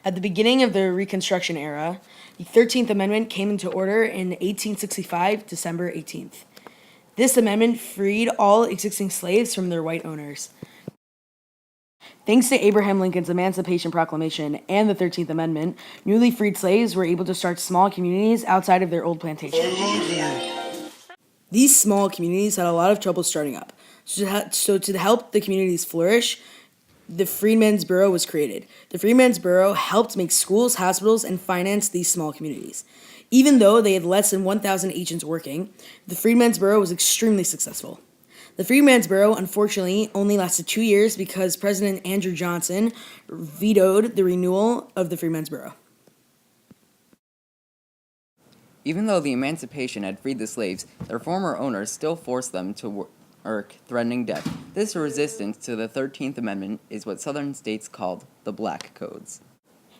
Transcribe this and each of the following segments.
At the beginning of the Reconstruction Era, the 13th Amendment came into order in 1865, December 18th. This amendment freed all existing slaves from their white owners. Thanks to Abraham Lincoln's Emancipation Proclamation and the 13th Amendment, newly freed slaves were able to start small communities outside of their old plantations. These small communities had a lot of trouble starting up. So to help the communities flourish, the Freedmen's Bureau was created. The Freedmen's Bureau helped make schools, hospitals, and finance these small communities. Even though they had less than 1,000 agents working, the Freedmen's Bureau was extremely successful. The Freedmen's Bureau, unfortunately, only lasted 2 years because President Andrew Johnson vetoed the renewal of the Freedmen's Bureau. Even though the emancipation had freed the slaves, their former owners still forced them to work, threatening death. This resistance to the 13th Amendment is what Southern states called the Black Codes.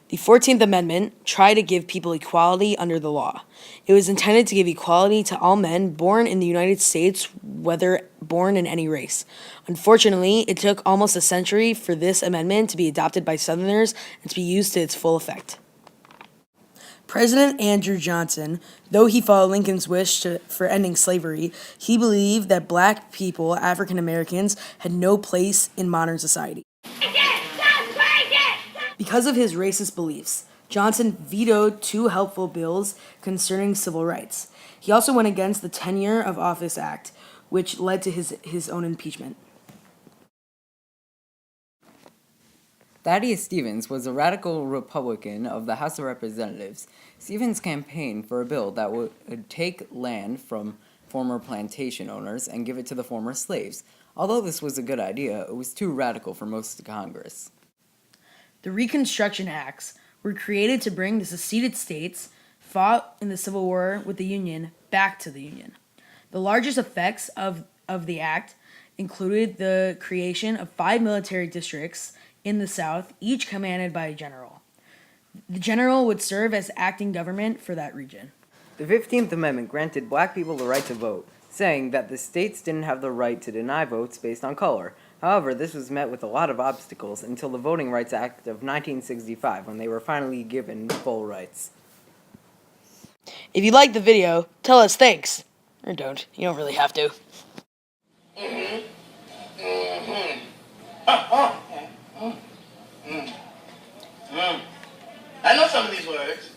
The 14th Amendment tried to give people equality under the law. It was intended to give equality to all men born in the United States, whether born in any race. Unfortunately, it took almost a century for this amendment to be adopted by Southerners and to be used to its full effect. President Andrew Johnson, though he followed Lincoln's wish for ending slavery, he believed that black people, African Americans, had no place in modern society. Because of his racist beliefs, Johnson vetoed 2 helpful bills concerning civil rights. He also went against the Tenure of Office Act, which led to his own impeachment. Thaddeus Stevens was a radical Republican of the House of Representatives. Stevens campaigned for a bill that would take land from former plantation owners and give it to the former slaves. Although this was a good idea, it was too radical for most of Congress. The Reconstruction Acts were created to bring the seceded states fought in the Civil War with the Union back to the Union. The largest effects of the act included the creation of 5 military districts in the South, each commanded by a general. The general would serve as acting government for that region. The 15th Amendment granted black people the right to vote, saying that the states didn't have the right to deny votes based on color. However, this was met with a lot of obstacles until the Voting Rights Act of 1965, when they were finally given full rights. If you liked the video, tell us thanks. Or don't. You don't really have to. I know some of these words.